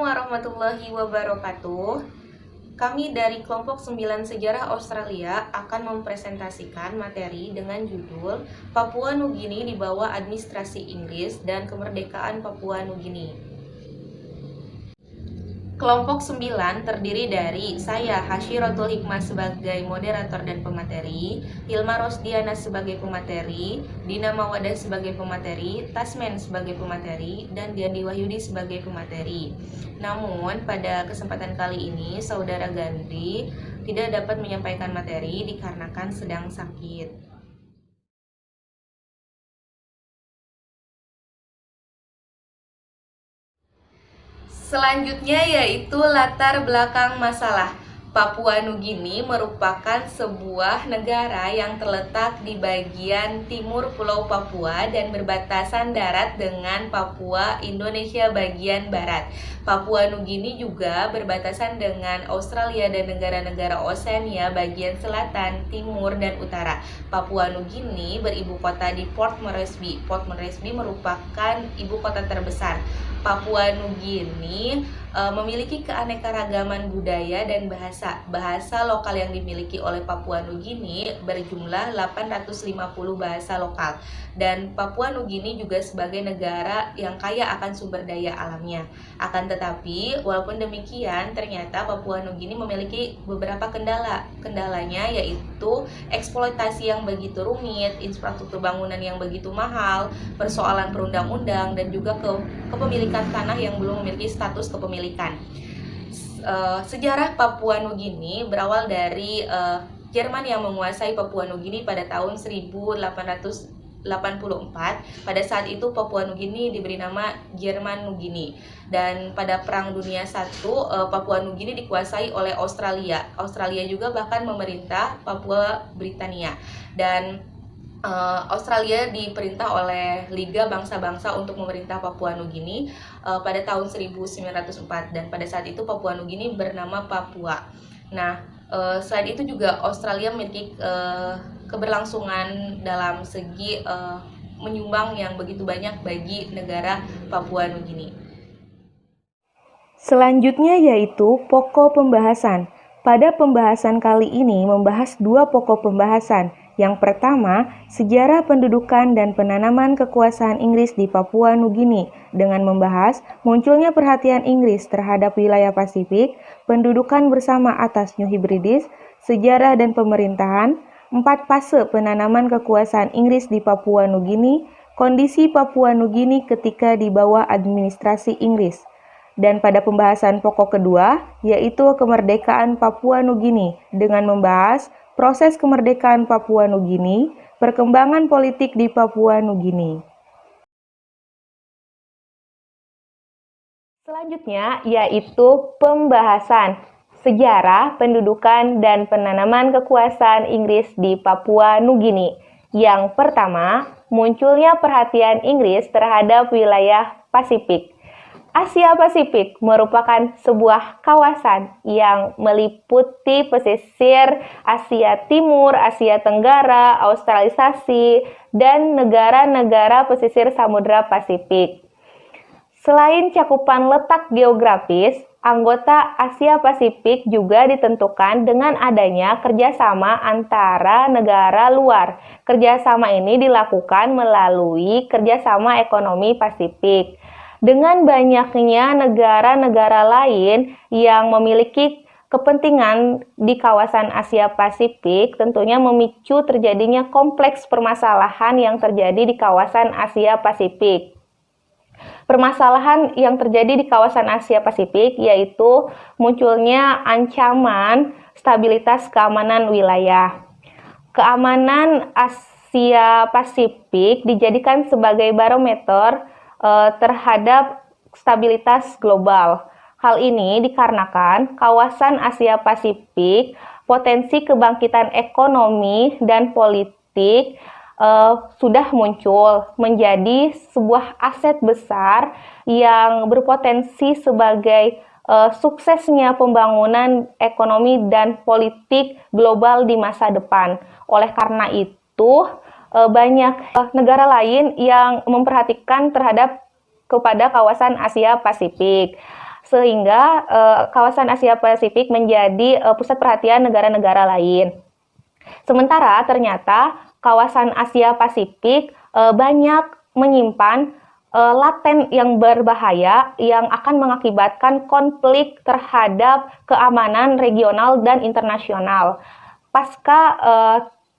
warahmatullahi wabarakatuh. Kami dari kelompok 9 Sejarah Australia akan mempresentasikan materi dengan judul Papua Nugini di bawah administrasi Inggris dan kemerdekaan Papua Nugini. Kelompok 9 terdiri dari saya, Hasyiratul Hikmah sebagai moderator dan pemateri, Hilma Rosdiana sebagai pemateri, Dina Mawadah sebagai pemateri, Tasmen sebagai pemateri, dan Gandhi Wahyudi sebagai pemateri. Namun, pada kesempatan kali ini, Saudara Gandhi tidak dapat menyampaikan materi dikarenakan sedang sakit. Selanjutnya yaitu latar belakang masalah. Papua Nugini merupakan sebuah negara yang terletak di bagian timur Pulau Papua dan berbatasan darat dengan Papua Indonesia bagian barat. Papua Nugini juga berbatasan dengan Australia dan negara-negara Oseania bagian selatan, timur, dan utara. Papua Nugini beribu kota di Port Moresby. Port Moresby merupakan ibu kota terbesar. Papua Nugini memiliki keanekaragaman budaya dan bahasa. Bahasa lokal yang dimiliki oleh Papua Nugini berjumlah 850 bahasa lokal. Dan Papua Nugini juga sebagai negara yang kaya akan sumber daya alamnya. Akan tetapi, walaupun demikian, ternyata Papua Nugini memiliki beberapa kendala. Kendalanya yaitu eksploitasi yang begitu rumit, infrastruktur bangunan yang begitu mahal, persoalan perundang-undang, dan juga kepemilikan tanah yang belum memiliki status kepemilikan. Sejarah Papua Nugini berawal dari Jerman yang menguasai Papua Nugini pada tahun 1884. Pada saat itu Papua Nugini diberi nama Jerman Nugini. Dan pada Perang Dunia I, Papua Nugini dikuasai oleh Australia. Australia juga bahkan memerintah Papua Britania. Dan Australia diperintah oleh Liga Bangsa-Bangsa untuk memerintah Papua Nugini pada tahun 1904, dan pada saat itu Papua Nugini bernama Papua. Nah, selain itu juga Australia memiliki keberlangsungan dalam segi menyumbang yang begitu banyak bagi negara Papua Nugini. Selanjutnya yaitu pokok pembahasan. Pada pembahasan kali ini membahas dua pokok pembahasan. Yang pertama, sejarah pendudukan dan penanaman kekuasaan Inggris di Papua Nugini dengan membahas munculnya perhatian Inggris terhadap wilayah Pasifik, pendudukan bersama atas New Hebrides, sejarah dan pemerintahan, 4 fase penanaman kekuasaan Inggris di Papua Nugini, kondisi Papua Nugini ketika di bawah administrasi Inggris. Dan pada pembahasan pokok kedua, yaitu kemerdekaan Papua Nugini dengan membahas proses kemerdekaan Papua Nugini, perkembangan politik di Papua Nugini. Selanjutnya yaitu pembahasan sejarah, pendudukan, dan penanaman kekuasaan Inggris di Papua Nugini. Yang pertama, munculnya perhatian Inggris terhadap wilayah Pasifik. Asia Pasifik merupakan sebuah kawasan yang meliputi pesisir Asia Timur, Asia Tenggara, Australisasi, dan negara-negara pesisir Samudra Pasifik. Selain cakupan letak geografis, anggota Asia Pasifik juga ditentukan dengan adanya kerjasama antara negara luar. Kerjasama ini dilakukan melalui kerjasama ekonomi Pasifik. Dengan banyaknya negara-negara lain yang memiliki kepentingan di kawasan Asia Pasifik, tentunya memicu terjadinya kompleks permasalahan yang terjadi di kawasan Asia Pasifik. Permasalahan yang terjadi di kawasan Asia Pasifik yaitu munculnya ancaman stabilitas keamanan wilayah. Keamanan Asia Pasifik dijadikan sebagai barometer terhadap stabilitas global. Hal ini dikarenakan kawasan Asia Pasifik potensi kebangkitan ekonomi dan politik sudah muncul menjadi sebuah aset besar yang berpotensi sebagai suksesnya pembangunan ekonomi dan politik global di masa depan. Oleh karena itu, banyak negara lain yang memperhatikan kepada kawasan Asia Pasifik. sehingga kawasan Asia Pasifik menjadi pusat perhatian negara-negara lain. Sementara ternyata kawasan Asia Pasifik banyak menyimpan laten yang berbahaya yang akan mengakibatkan konflik terhadap keamanan regional dan internasional. Pasca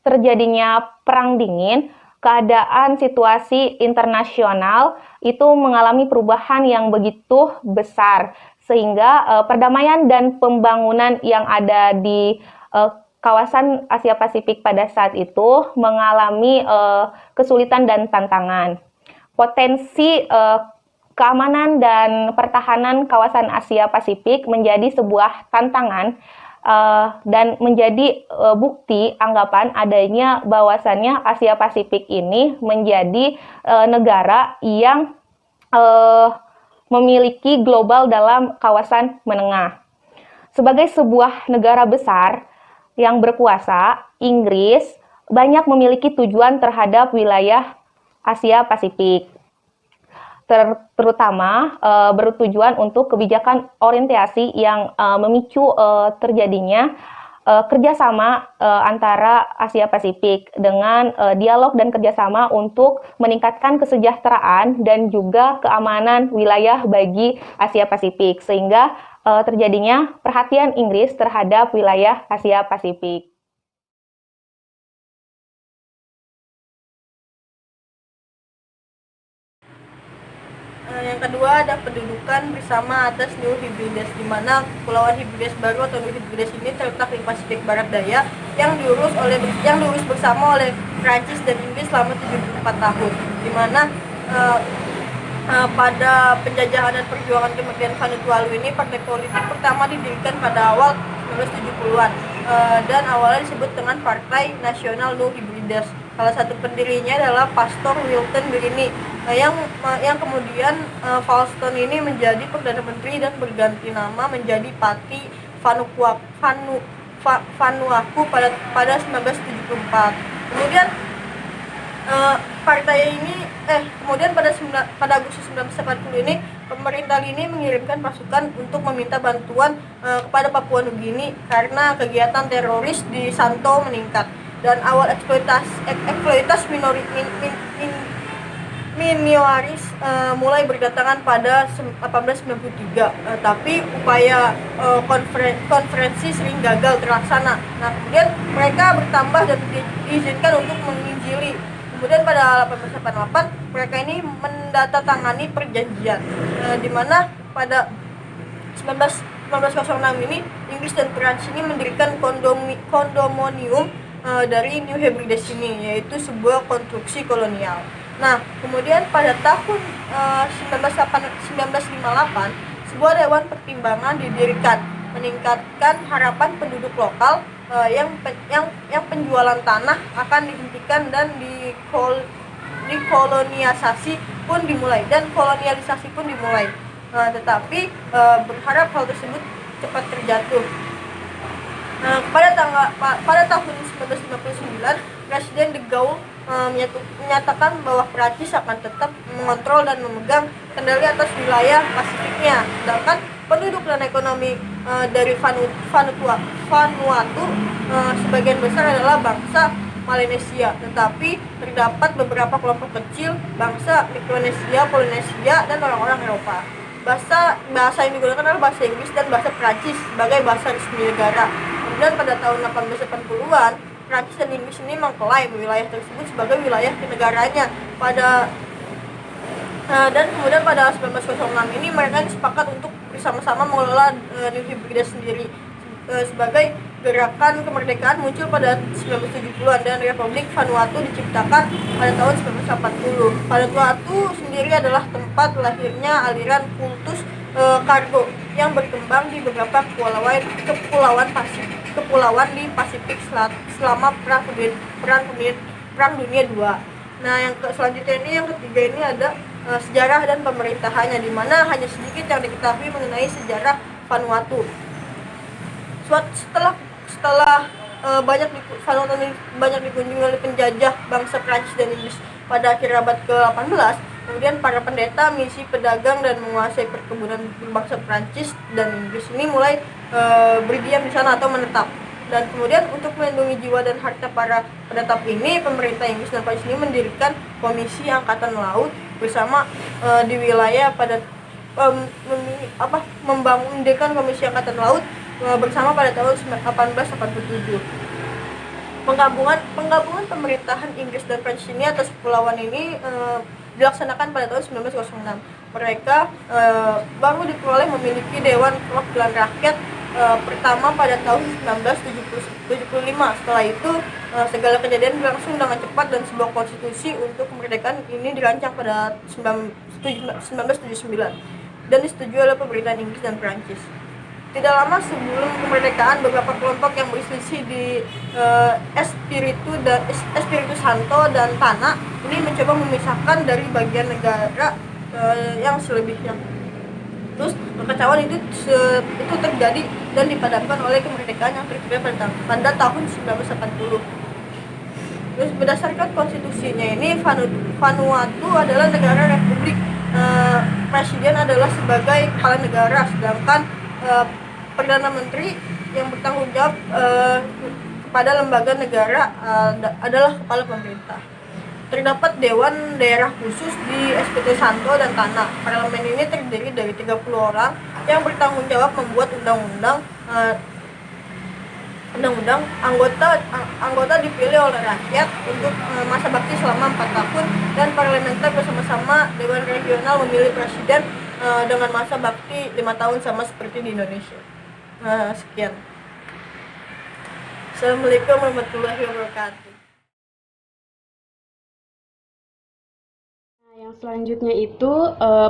terjadinya Perang Dingin, keadaan situasi internasional itu mengalami perubahan yang begitu besar, sehingga perdamaian dan pembangunan yang ada di kawasan Asia Pasifik pada saat itu mengalami kesulitan dan tantangan. Potensi keamanan dan pertahanan kawasan Asia Pasifik menjadi sebuah tantangan dan menjadi bukti anggapan adanya bahwasannya Asia Pasifik ini menjadi negara yang memiliki global dalam kawasan menengah. Sebagai sebuah negara besar yang berkuasa, Inggris banyak memiliki tujuan terhadap wilayah Asia Pasifik, terutama bertujuan untuk kebijakan orientasi yang memicu terjadinya kerjasama antara Asia Pasifik dengan dialog dan kerjasama untuk meningkatkan kesejahteraan dan juga keamanan wilayah bagi Asia Pasifik, sehingga terjadinya perhatian Inggris terhadap wilayah Asia Pasifik. Yang kedua ada pendudukan bersama atas New Hebrides, di mana Kepulauan Hebrides baru atau New Hebrides ini terletak di Pasifik Barat Daya yang diurus bersama oleh Prancis dan Inggris selama 74 tahun, di mana pada penjajahan dan perjuangan kemerdekaan Vanuatu ini partai politik pertama didirikan pada awal 1970-an dan awalnya disebut dengan Partai Nasional New Hebrides. Salah satu pendirinya adalah Pastor Wilton Birini, yang kemudian Falston ini menjadi Perdana Menteri dan berganti nama menjadi Pati Vanuatu pada 1974. Kemudian partai ini kemudian pada Agustus 1980 ini pemerintah ini mengirimkan pasukan untuk meminta bantuan kepada Papua Nugini karena kegiatan teroris di Santo meningkat dan awal eksploitasi minoritas mulai berdatangan pada 1893, tapi upaya konferensi sering gagal terlaksana. Nah, kemudian mereka bertambah dan diizinkan untuk menginjili. Kemudian pada 1888 mereka ini mendatangani perjanjian, di mana pada 1906 ini Inggris dan Prancis ini mendirikan kondominium dari New Hebrides ini, yaitu sebuah konstruksi kolonial. Nah, kemudian pada tahun 1958 sebuah dewan pertimbangan didirikan meningkatkan harapan penduduk lokal yang penjualan tanah akan dihentikan dan kolonialisasi pun dimulai. Tetapi berharap hal tersebut cepat terjatuh. Pada tahun 1959 Presiden de Gaulle menyatakan bahwa Prancis akan tetap mengontrol dan memegang kendali atas wilayah Pasifiknya, sedangkan penduduk dan ekonomi dari Vanuatu sebagian besar adalah bangsa Melanesia, tetapi terdapat beberapa kelompok kecil bangsa Mikronesia, Polinesia, dan orang-orang Eropa. Bahasa yang digunakan adalah bahasa Inggris dan bahasa Prancis sebagai bahasa resmi negara. Kemudian pada tahun 1880-an Prancis dan Inggris ini mengklaim wilayah tersebut sebagai wilayah kenegaranya. Dan kemudian pada 1906 ini mereka sepakat untuk bersama-sama mengelola New Hebrides sendiri. Sebagai gerakan kemerdekaan muncul pada 1970-an dan Republik Vanuatu diciptakan pada tahun 1980. Vanuatu sendiri adalah tempat lahirnya aliran kultus kargo yang berkembang di beberapa kepulauan di Pasifik selama Perang Dunia II. Nah, selanjutnya ini yang ketiga ini ada sejarah dan pemerintahannya, di mana hanya sedikit yang diketahui mengenai sejarah Vanuatu. Setelah Vanuatu banyak dikunjungi oleh penjajah bangsa Prancis dan Inggris pada akhir abad ke-18, Kemudian para pendeta, misi pedagang dan menguasai perkebunan berbangsa Prancis dan Inggris ini mulai berdiam di sana atau menetap. Dan kemudian untuk melindungi jiwa dan harta para penetap ini, pemerintah Inggris dan Prancis ini mendirikan Komisi Angkatan Laut bersama di wilayah pada mendirikan Komisi Angkatan Laut bersama pada tahun 1887. Penggabungan pemerintahan Inggris dan Prancis ini atas kepulauan ini dilaksanakan pada tahun 1906. Mereka baru diperoleh memiliki Dewan Perwakilan Rakyat pertama pada tahun 1975. Setelah itu segala kejadian berlangsung dengan cepat dan sebuah konstitusi untuk kemerdekaan ini dirancang pada 1979 dan disetujui oleh pemerintahan Inggris dan Prancis. Tidak lama sebelum kemerdekaan, beberapa kelompok yang berselisih di Espiritu Santo dan Tanah ini mencoba memisahkan dari bagian negara yang selebihnya. Terus kekacauan itu terjadi dan dipadamkan oleh kemerdekaan yang tercapai pada tahun 1980. Terus berdasarkan konstitusinya ini, Vanuatu adalah negara republik. Presiden adalah sebagai kepala negara, sedangkan Perdana Menteri yang bertanggung jawab kepada lembaga negara adalah kepala pemerintah. Terdapat Dewan Daerah Khusus di Espiritu Santo dan Tanah. Parlemen ini terdiri dari 30 orang yang bertanggung jawab membuat undang-undang. Anggota dipilih oleh rakyat untuk masa bakti selama 4 tahun, dan parlementer bersama-sama Dewan Regional memilih presiden dengan masa bakti 5 tahun sama seperti di Indonesia. Sekian. Assalamualaikum warahmatullahi wabarakatuh. Yang selanjutnya itu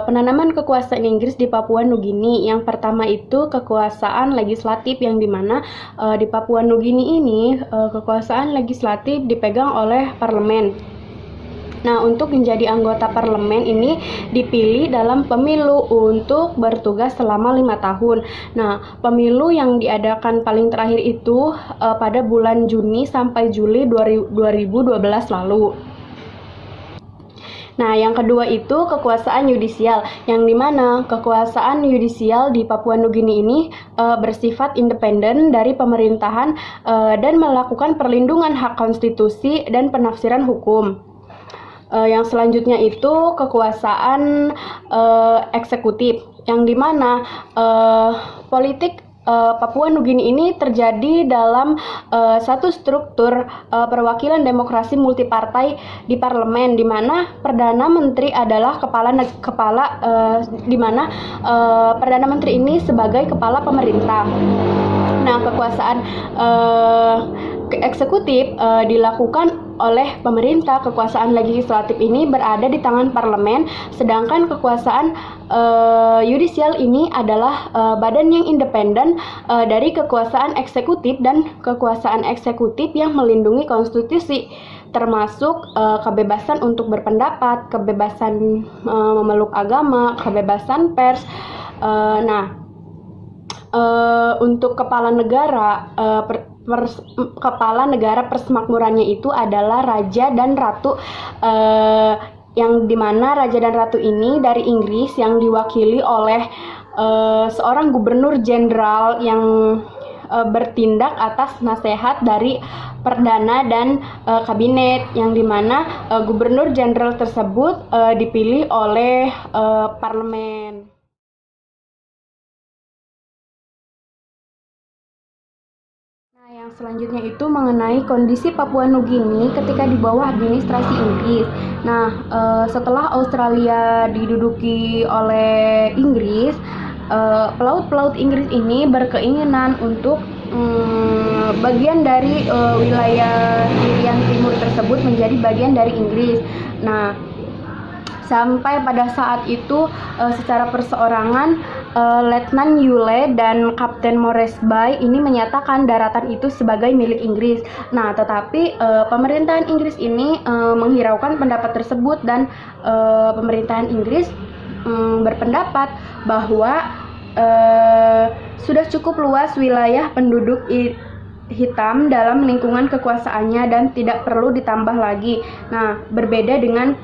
penanaman kekuasaan Inggris di Papua Nugini. Yang pertama itu kekuasaan legislatif, yang dimana di Papua Nugini ini kekuasaan legislatif dipegang oleh parlemen. Nah, untuk menjadi anggota parlemen ini dipilih dalam pemilu untuk bertugas selama 5 tahun. Nah, pemilu yang diadakan paling terakhir itu pada bulan Juni sampai Juli 2012 lalu. Nah, yang kedua itu kekuasaan yudisial, yang dimana kekuasaan yudisial di Papua Nugini ini bersifat independen dari pemerintahan dan melakukan perlindungan hak konstitusi dan penafsiran hukum. Yang selanjutnya itu kekuasaan eksekutif, yang dimana politik Papua Nugini ini terjadi dalam satu struktur perwakilan demokrasi multipartai di parlemen, di mana perdana menteri adalah perdana menteri ini sebagai kepala pemerintah. Nah, kekuasaan eksekutif dilakukan oleh pemerintah. Kekuasaan legislatif ini berada di tangan parlemen, sedangkan kekuasaan yudisial ini adalah badan yang independen dari kekuasaan eksekutif, dan kekuasaan eksekutif yang melindungi konstitusi, termasuk kebebasan untuk berpendapat, kebebasan memeluk agama, kebebasan pers. Untuk kepala negara, kepala negara persemakmurannya itu adalah raja dan ratu, yang dimana raja dan ratu ini dari Inggris yang diwakili oleh seorang gubernur jenderal yang bertindak atas nasihat dari perdana dan kabinet, yang dimana gubernur jenderal tersebut dipilih oleh parlemen. Yang selanjutnya itu mengenai kondisi Papua Nugini ketika di bawah administrasi Inggris. Nah, setelah Australia diduduki oleh Inggris, pelaut-pelaut Inggris ini berkeinginan untuk bagian dari wilayah Irian Timur tersebut menjadi bagian dari Inggris. Nah, sampai pada saat itu secara perseorangan Letnan Yule dan Kapten Moresby ini menyatakan daratan itu sebagai milik Inggris. Nah, tetapi pemerintahan Inggris ini menghiraukan pendapat tersebut, dan pemerintahan Inggris berpendapat bahwa sudah cukup luas wilayah penduduk hitam dalam lingkungan kekuasaannya dan tidak perlu ditambah lagi. Nah, berbeda dengan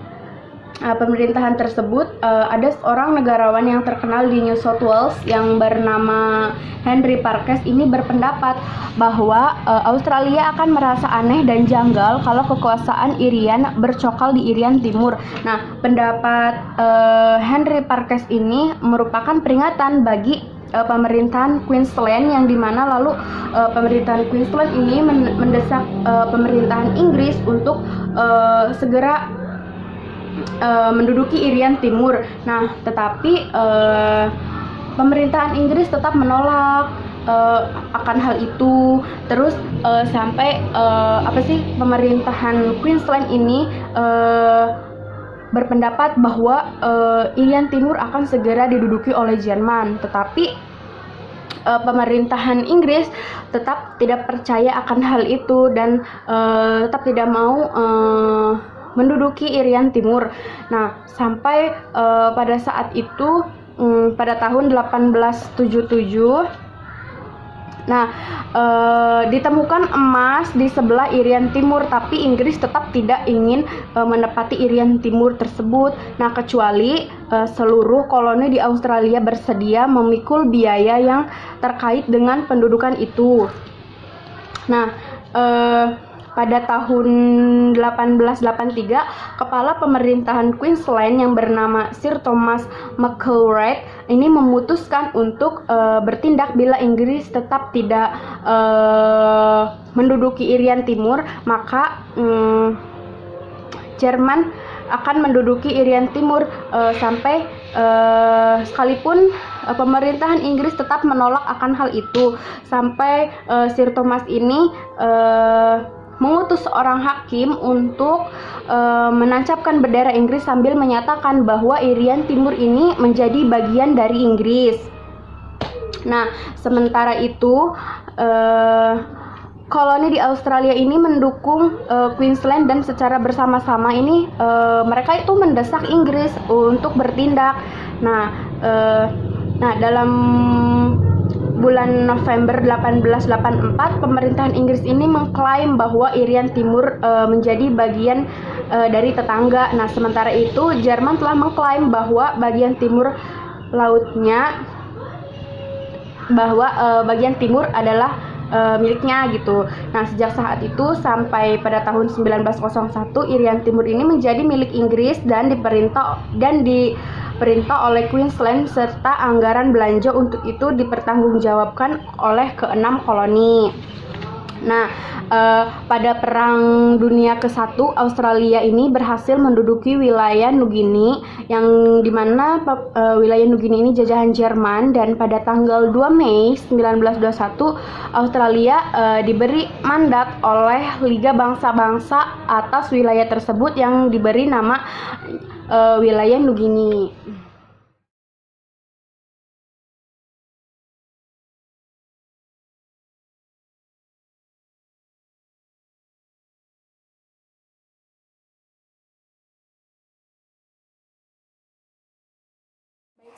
pemerintahan tersebut ada seorang negarawan yang terkenal di New South Wales yang bernama Henry Parkes ini berpendapat bahwa Australia akan merasa aneh dan janggal kalau kekuasaan Irian bercokal di Irian Timur. Nah, pendapat Henry Parkes ini merupakan peringatan bagi pemerintahan Queensland, yang dimana lalu pemerintahan Queensland ini mendesak pemerintahan Inggris untuk segera menduduki Irian Timur. Nah, tetapi pemerintahan Inggris tetap menolak akan hal itu. Terus sampai pemerintahan Queensland ini berpendapat bahwa Irian Timur akan segera diduduki oleh Jerman. Tetapi pemerintahan Inggris tetap tidak percaya akan hal itu dan tetap tidak mau menduduki Irian Timur. Nah, sampai pada saat itu pada tahun 1877, nah ditemukan emas di sebelah Irian Timur, tapi Inggris tetap tidak ingin menepati Irian Timur tersebut. Nah, kecuali seluruh koloni di Australia bersedia memikul biaya yang terkait dengan pendudukan itu. Nah, pada tahun 1883, kepala pemerintahan Queensland yang bernama Sir Thomas McIlwraith ini memutuskan untuk bertindak bila Inggris tetap tidak menduduki Irian Timur, maka Jerman akan menduduki Irian Timur sampai sekalipun pemerintahan Inggris tetap menolak akan hal itu, sampai Sir Thomas ini mengutus seorang hakim untuk menancapkan bendera Inggris sambil menyatakan bahwa Irian Timur ini menjadi bagian dari Inggris. Nah, sementara itu koloni di Australia ini mendukung Queensland, dan secara bersama-sama ini mereka itu mendesak Inggris untuk bertindak. Nah, dalam bulan November 1884, pemerintahan Inggris ini mengklaim bahwa Irian Timur menjadi bagian dari tetangga. Nah, sementara itu Jerman telah mengklaim bahwa bagian timur lautnya, bahwa bagian timur adalah miliknya gitu. Nah, sejak saat itu sampai pada tahun 1901, Irian Timur ini menjadi milik Inggris dan diperintah oleh Queensland, serta anggaran belanja untuk itu dipertanggungjawabkan oleh keenam koloni. Nah, pada Perang Dunia ke-1, Australia ini berhasil menduduki wilayah Nugini, yang dimana wilayah Nugini ini jajahan Jerman, dan pada tanggal 2 Mei 1921, Australia diberi mandat oleh Liga Bangsa-Bangsa atas wilayah tersebut yang diberi nama wilayah Nugini.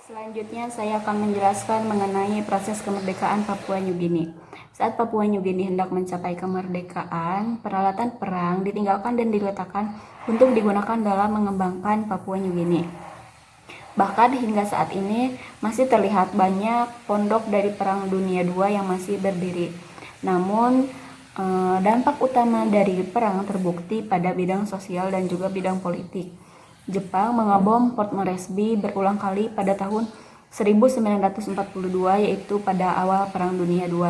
Selanjutnya saya akan menjelaskan mengenai proses kemerdekaan Papua Nugini. Saat Papua Nugini hendak mencapai kemerdekaan, peralatan perang ditinggalkan dan diletakkan untuk digunakan dalam mengembangkan Papua Nugini. Bahkan hingga saat ini masih terlihat banyak pondok dari Perang Dunia II yang masih berdiri. Namun dampak utama dari perang terbukti pada bidang sosial dan juga bidang politik. Jepang mengebom Port Moresby berulang kali pada tahun 1942, yaitu pada awal Perang Dunia II.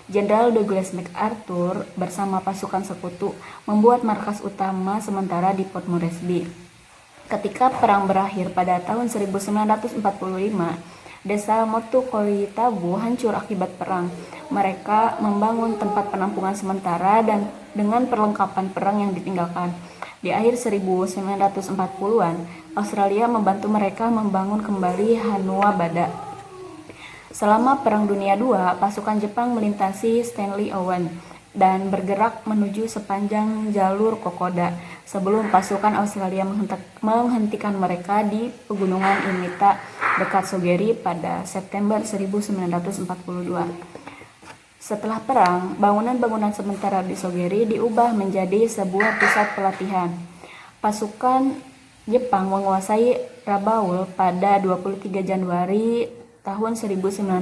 Jenderal Douglas MacArthur bersama pasukan sekutu membuat markas utama sementara di Port Moresby. Ketika perang berakhir pada tahun 1945, desa Motukoitabu hancur akibat perang. Mereka membangun tempat penampungan sementara dan dengan perlengkapan perang yang ditinggalkan. Di akhir 1940-an, Australia membantu mereka membangun kembali Hanua Bada. Selama Perang Dunia II, pasukan Jepang melintasi Stanley Owen dan bergerak menuju sepanjang jalur Kokoda sebelum pasukan Australia menghentikan mereka di pegunungan Imita dekat Sogeri pada September 1942. Setelah perang, bangunan-bangunan sementara di Sogeri diubah menjadi sebuah pusat pelatihan. Pasukan Jepang menguasai Rabaul pada 23 Januari tahun 1942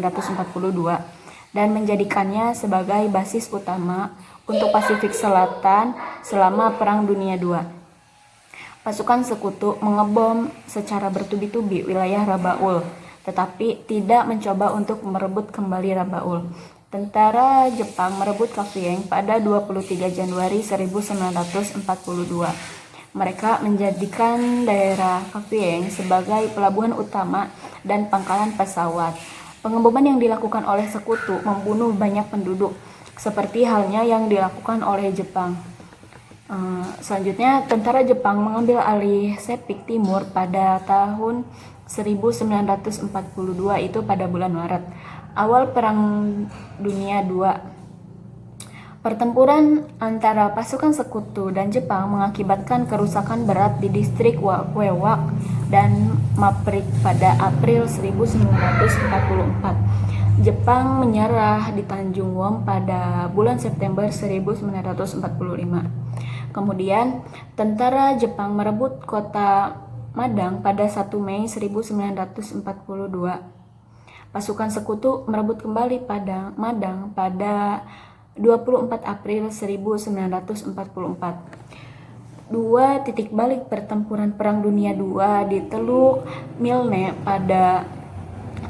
dan menjadikannya sebagai basis utama untuk Pasifik Selatan selama Perang Dunia II. Pasukan sekutu mengebom secara bertubi-tubi wilayah Rabaul, tetapi tidak mencoba untuk merebut kembali Rabaul. Tentara Jepang merebut Kavieng pada 23 Januari 1942. Mereka menjadikan daerah Kavieng sebagai pelabuhan utama dan pangkalan pesawat. Pengeboman yang dilakukan oleh sekutu membunuh banyak penduduk, seperti halnya yang dilakukan oleh Jepang. Selanjutnya, tentara Jepang mengambil alih Sepik Timur pada tahun 1942, itu pada bulan Maret, awal Perang Dunia II. Pertempuran antara pasukan sekutu dan Jepang mengakibatkan kerusakan berat di distrik Wewak dan Maprik pada April 1944. Jepang menyerah di Tanjung Wong pada bulan September 1945. Kemudian, tentara Jepang merebut kota Madang pada 1 Mei 1942. Pasukan sekutu merebut kembali Madang pada 24 April 1944. Dua titik balik pertempuran Perang Dunia II di Teluk Milne pada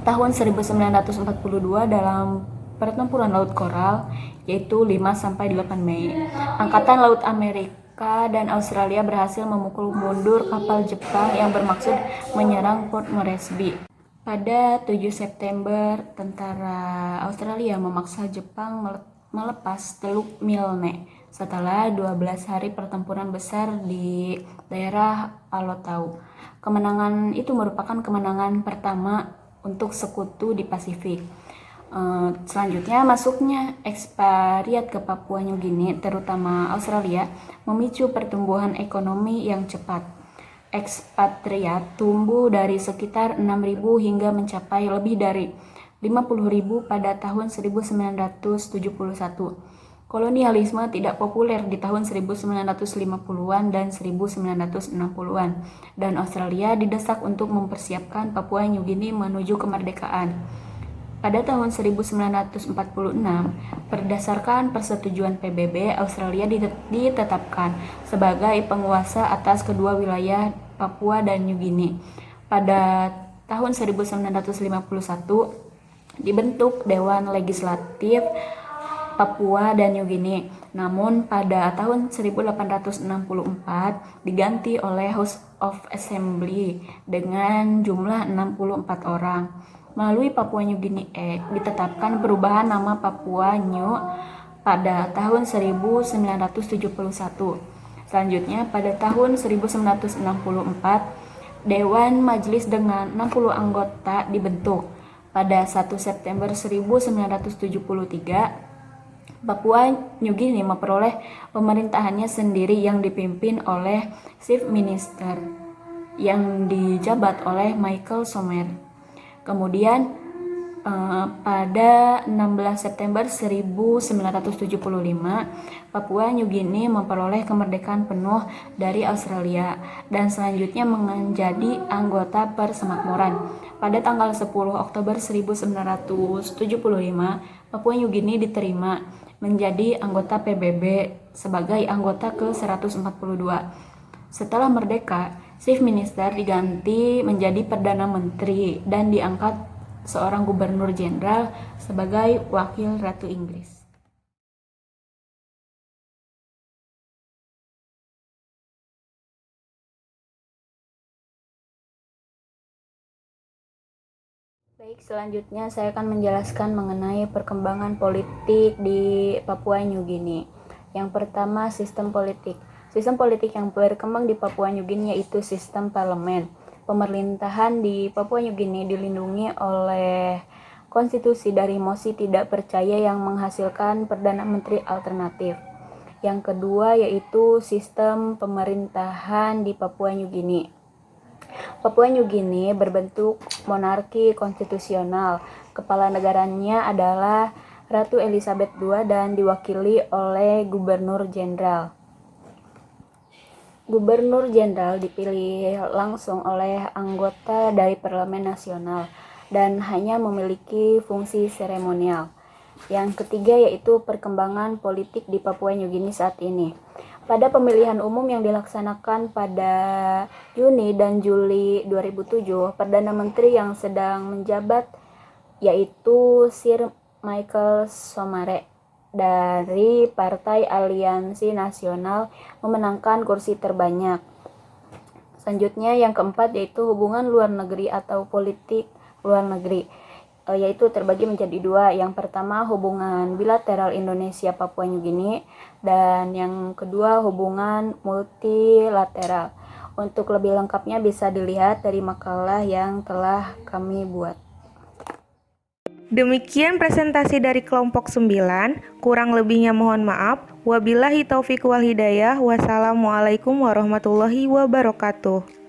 tahun 1942 dalam pertempuran Laut Koral, yaitu 5-8 Mei. Angkatan Laut Amerika dan Australia berhasil memukul mundur kapal Jepang yang bermaksud menyerang Port Moresby. Pada 7 September, tentara Australia memaksa Jepang melepas Teluk Milne setelah 12 hari pertempuran besar di daerah Alotau. Kemenangan itu merupakan kemenangan pertama untuk sekutu di Pasifik. Selanjutnya, masuknya ekspatriat ke Papua New Guinea, terutama Australia, memicu pertumbuhan ekonomi yang cepat. Ekspatriat tumbuh dari sekitar 6.000 hingga mencapai lebih dari 50.000 pada tahun 1971. Kolonialisme tidak populer di tahun 1950-an dan 1960-an, dan Australia didesak untuk mempersiapkan Papua New Guinea menuju kemerdekaan. Pada tahun 1946, berdasarkan persetujuan PBB, Australia ditetapkan sebagai penguasa atas kedua wilayah Papua dan New Guinea. Pada tahun 1951, dibentuk Dewan Legislatif Papua dan New Guinea. Namun pada tahun 1864 diganti oleh House of Assembly dengan jumlah 64 orang. Melalui Papua New Guinea Act ditetapkan perubahan nama Papua New pada tahun 1971. Selanjutnya pada tahun 1964 Dewan Majelis dengan 60 anggota dibentuk. Pada 1 September 1973, Papua New Guinea memperoleh pemerintahannya sendiri yang dipimpin oleh Chief Minister yang dijabat oleh Michael Somare. Kemudian pada 16 September 1975, Papua New Guinea memperoleh kemerdekaan penuh dari Australia dan selanjutnya menjadi anggota Persemakmuran. Pada tanggal 10 Oktober 1975, Papua New Guinea diterima menjadi anggota PBB sebagai anggota ke-142. Setelah merdeka, Chief Minister diganti menjadi Perdana Menteri dan diangkat seorang Gubernur Jenderal sebagai Wakil Ratu Inggris. Baik, selanjutnya saya akan menjelaskan mengenai perkembangan politik di Papua New Guinea. Yang pertama, sistem politik. Sistem politik yang berkembang di Papua New Guinea yaitu sistem parlemen. Pemerintahan di Papua New Guinea dilindungi oleh konstitusi dari mosi tidak percaya yang menghasilkan Perdana Menteri alternatif. Yang kedua yaitu sistem pemerintahan di Papua New Guinea. Papua New Guinea berbentuk monarki konstitusional. Kepala negaranya adalah Ratu Elizabeth II dan diwakili oleh Gubernur Jenderal. Gubernur Jenderal dipilih langsung oleh anggota dari Parlemen Nasional dan hanya memiliki fungsi seremonial. Yang ketiga yaitu perkembangan politik di Papua Nugini saat ini. Pada pemilihan umum yang dilaksanakan pada Juni dan Juli 2007, Perdana Menteri yang sedang menjabat yaitu Sir Michael Somare dari Partai Aliansi Nasional memenangkan kursi terbanyak. Selanjutnya yang keempat yaitu hubungan luar negeri atau politik luar negeri, yaitu terbagi menjadi dua. Yang pertama hubungan bilateral Indonesia Papua Nugini dan yang kedua hubungan multilateral. Untuk lebih lengkapnya bisa dilihat dari makalah yang telah kami buat. Demikian presentasi dari kelompok 9, kurang lebihnya mohon maaf. Wabillahi taufiq wal hidayah. Wassalamualaikum warahmatullahi wabarakatuh.